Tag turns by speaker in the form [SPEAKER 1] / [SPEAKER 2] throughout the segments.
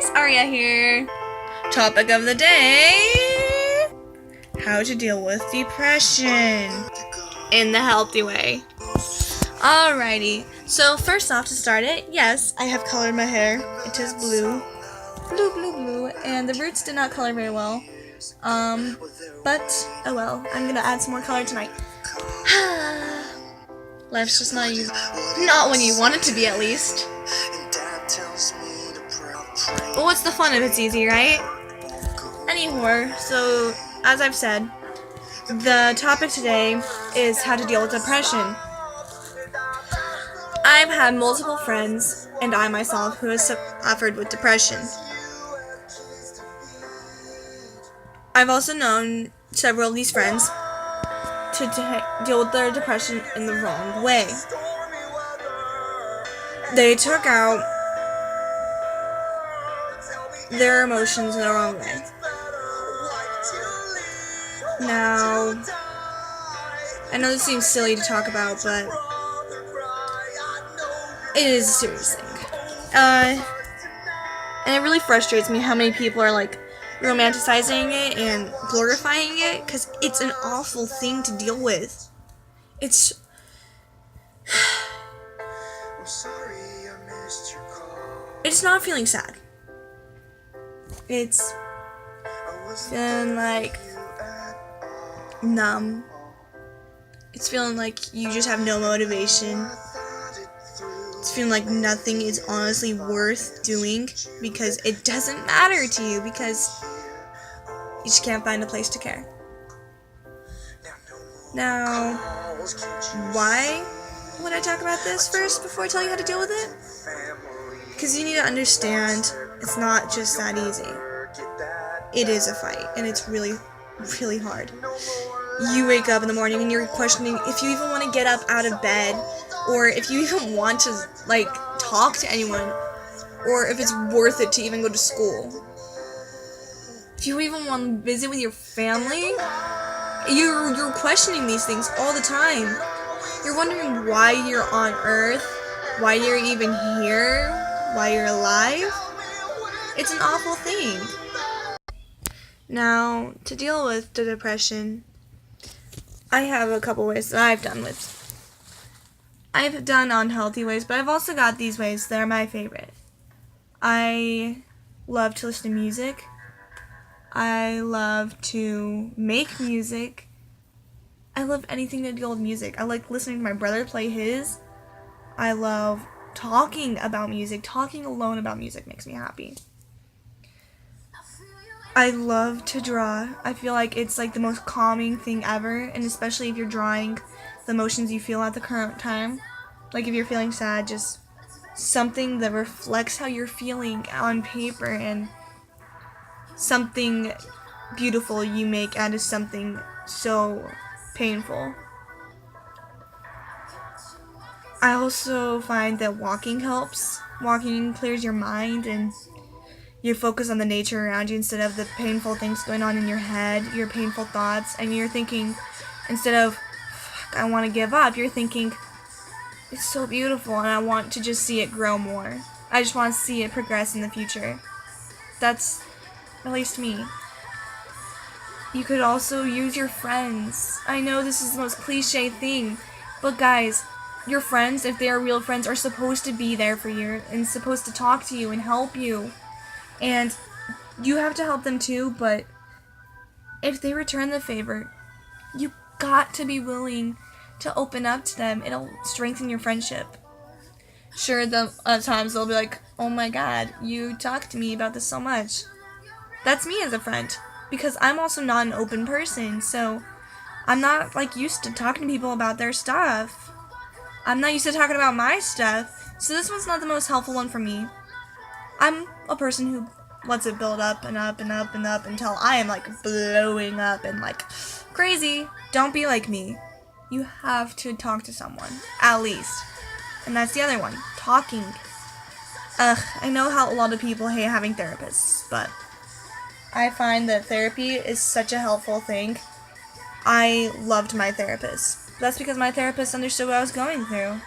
[SPEAKER 1] guys, Aria here. Topic of the day: how to deal with depression in the healthy way. Alrighty, so first off, to start it, yes, I have colored my hair. It is blue, and the roots did not color very well. But oh well, I'm gonna add some more color tonight. Life's just not when you want it to be, at least. But what's the fun if it's easy, right? Anyhow, so as I've said, the topic today is how to deal with depression. I've had multiple friends, and I myself, who has suffered with depression. I've also known several of these friends to deal with their depression in the wrong way. They took out their emotions in the wrong way. Now, I know this seems silly to talk about, but it is a serious thing. And it really frustrates me how many people are like romanticizing it and glorifying it, because it's an awful thing to deal with. It's not feeling sad. It's feeling like numb. It's feeling like you just have no motivation. It's feeling like nothing is honestly worth doing because it doesn't matter to you, because you just can't find a place to care. Now, why would I talk about this first before I tell you how to deal with it? Because you need to understand it's not just that easy. It is a fight, and it's really, really hard. You wake up in the morning and you're questioning if you even want to get up out of bed, or if you even want to, like, talk to anyone, or if it's worth it to even go to school. If you even want to visit with your family, you're questioning these things all the time. You're wondering why you're on Earth, why you're even here, why you're alive. It's an awful thing. Now, to deal with the depression, I have a couple ways that I've done with. I've done unhealthy ways, but I've also got these ways that are my favorite. I love to listen to music. I love to make music. I love anything to deal with music. I like listening to my brother play his. I love talking about music. Talking alone about music makes me happy. I love to draw. I feel like it's like the most calming thing ever, and especially if you're drawing the emotions you feel at the current time. Like if you're feeling sad, just something that reflects how you're feeling on paper, and something beautiful you make out of something so painful. I also find that walking helps. Walking clears your mind, and you focus on the nature around you instead of the painful things going on in your head, your painful thoughts, and you're thinking, instead of, I want to give up, you're thinking, it's so beautiful and I want to just see it grow more. I just want to see it progress in the future. That's at least me. You could also use your friends. I know this is the most cliche thing, but guys, your friends, if they are real friends, are supposed to be there for you and supposed to talk to you and help you. And you have to help them too, but if they return the favor, you got to be willing to open up to them. It'll strengthen your friendship. Sure, at times they'll be like, oh my god, you talk to me about this so much. That's me as a friend, because I'm also not an open person, so I'm not like used to talking to people about their stuff. I'm not used to talking about my stuff, so this one's not the most helpful one for me. I'm a person who lets it build up and up and up and up until I am like blowing up and like crazy. Don't be like me. You have to talk to someone, at least. And that's the other one, talking. I know how a lot of people hate having therapists, but I find that therapy is such a helpful thing. I loved my therapist. That's because my therapist understood what I was going through.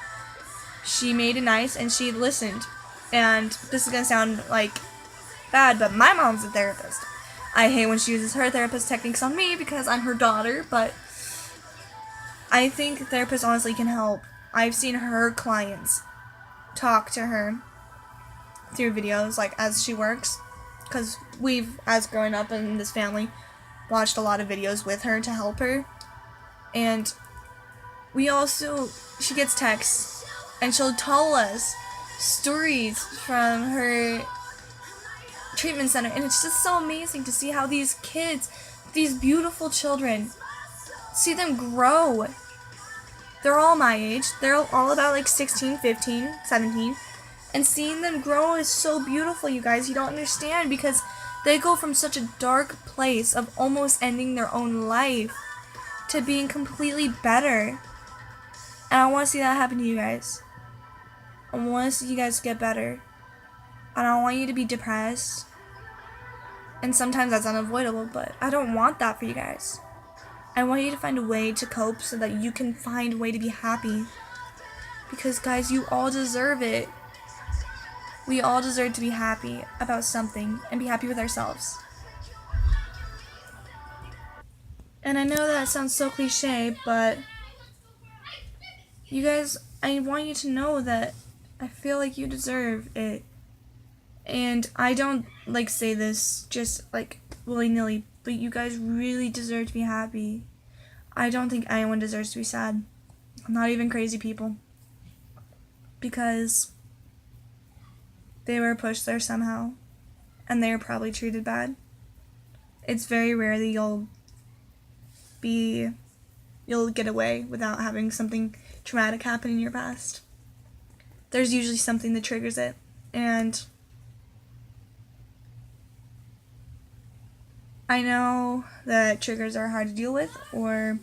[SPEAKER 1] She made it nice and she listened. And this is going to sound like bad, but my mom's a therapist. I hate when she uses her therapist techniques on me because I'm her daughter, but I think therapists honestly can help. I've seen her clients talk to her through videos, like, as she works, because we've, as growing up in this family, watched a lot of videos with her to help her. And she gets texts, and she'll tell us stories from her treatment center, and it's just so amazing to see how these kids, these beautiful children, see them grow. They're all my age. They're all about like 16, 15, 17. And seeing them grow is so beautiful, you guys. You don't understand, because they go from such a dark place of almost ending their own life to being completely better. And I want to see that happen to you guys. I want to see you guys get better. I don't want you to be depressed. And sometimes that's unavoidable, but I don't want that for you guys. I want you to find a way to cope so that you can find a way to be happy. Because, guys, you all deserve it. We all deserve to be happy about something and be happy with ourselves. And I know that sounds so cliche, but you guys, I want you to know that I feel like you deserve it. And I don't say this just willy-nilly, but you guys really deserve to be happy. I don't think anyone deserves to be sad. Not even crazy people. Because they were pushed there somehow, and they were probably treated bad. It's very rare that you'll get away without having something traumatic happen in your past. There's usually something that triggers it, and I know that triggers are hard to deal with, or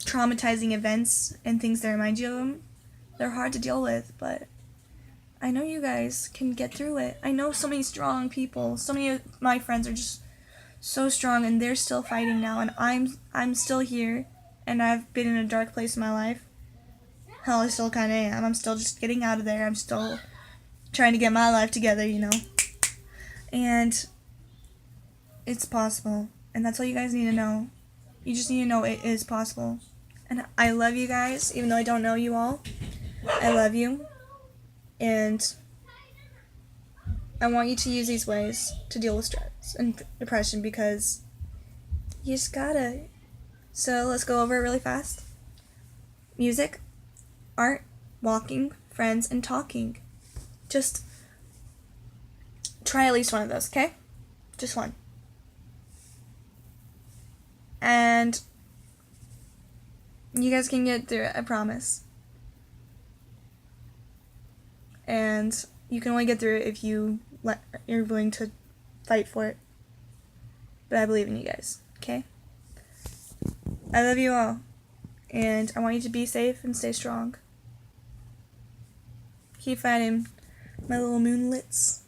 [SPEAKER 1] traumatizing events and things that remind you of them, they're hard to deal with, but I know you guys can get through it. I know so many strong people. So many of my friends are just so strong, and they're still fighting now, and I'm still here, and I've been in a dark place in my life. Hell, I still kind of am. I'm still just getting out of there. I'm still trying to get my life together, And it's possible, and that's all you guys need to know. You just need to know it is possible. And I love you guys, even though I don't know you all. I love you. And I want you to use these ways to deal with stress and depression, because you just gotta. So let's go over it really fast. Music, art, walking, friends, and talking. Just try at least one of those, okay? Just one. And you guys can get through it, I promise. And you can only get through it if you're willing to fight for it. But I believe in you guys, okay? I love you all. And I want you to be safe and stay strong. Keep fighting, my little moonlets.